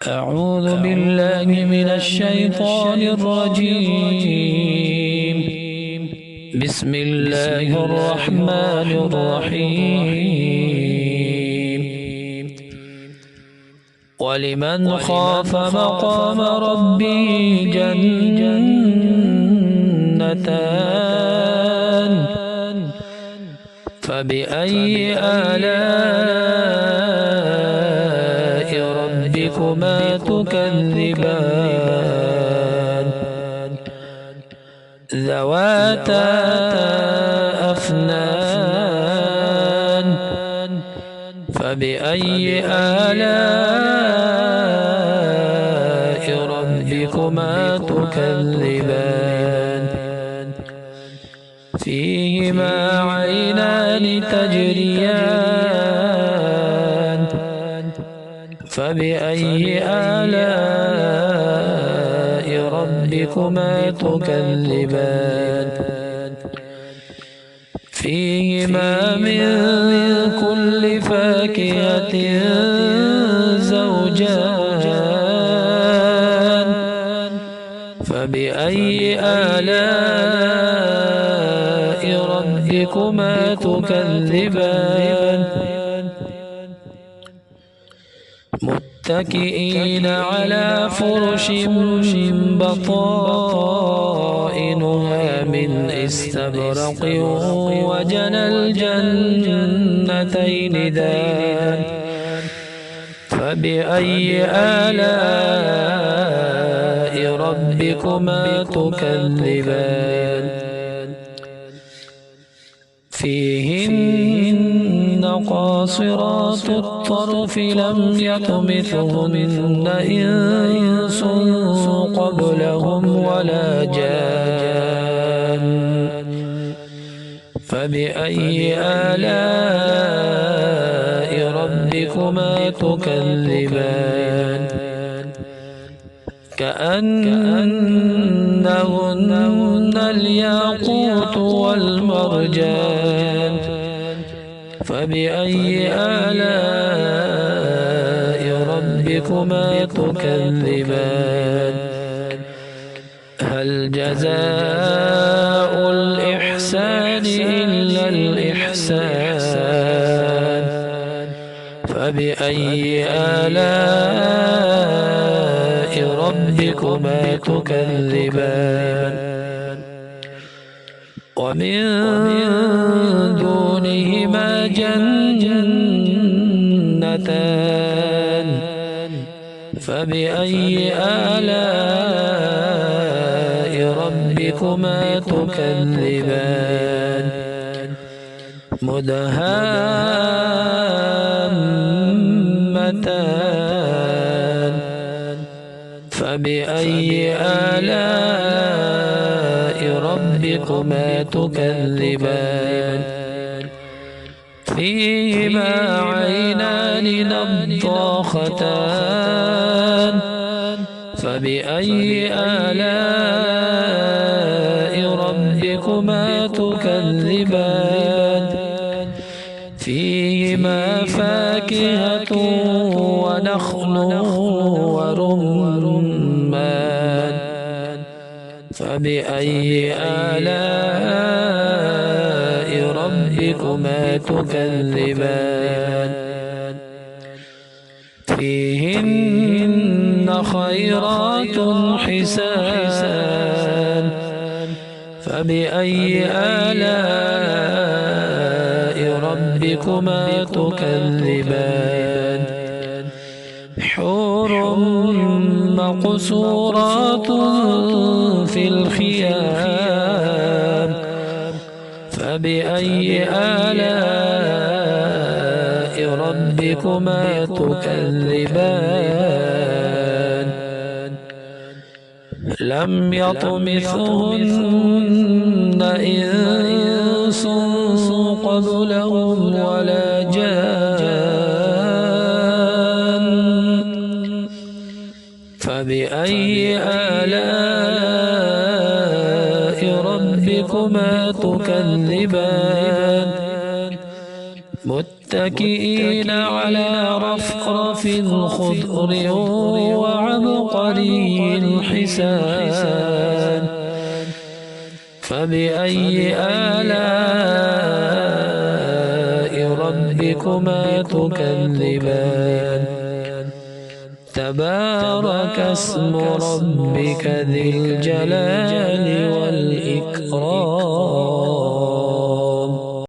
أعوذ بالله من الشيطان الرجيم. بسم الله الرحمن الرحيم. ولمن خاف مقام ربه جنتان فبأي آلاء ربكما تكذبان ذواتا أفنان فبأي آلاء ربكما تكذبان فيهما عينان تجريان فبأي آلاء ربكما تكذبان فيهما من كل فاكهة زوجان فبأي آلاء ربكما تكذبان متكئين على فرش بطائنها من استبرق وجنى الجنتين دان فبأي آلاء ربكما تكذبان فيهن قاصرات الطرف لم يطمثهن إنس قبلهم ولا جان فبأي آلاء ربكما تكذبان كأنهن الياقوت والمرجان فبأي آلاء ربكما تكذبان هل جزاء الإحسان إلا الإحسان فبأي آلاء ربكما تكذبان ومن دونهما جنتان فبأي آلاء ربكما تكذبان مدهامتان فبأي آلاء ربكما تكذبان فيهما عينان نضاختان فبأي آلاء ربكما تكذبان فيهما فاكهة ونخل ورمان فبأي آلاء ربكما تكذبان فيهن خيرات حسان فبأي آلاء ربكما تكذبان حور مقصورات في الخيام فبأي آلاء ربكما تكذبان لم يطمثهن إنس قبلهم ولا جان فبأي آلاء ربكما تكذبان متكئين على رفرف خضر وعبقري حسان فبأي آلاء ربكما تكذبان تبارك اسم ربك ذي الجلال والإكرام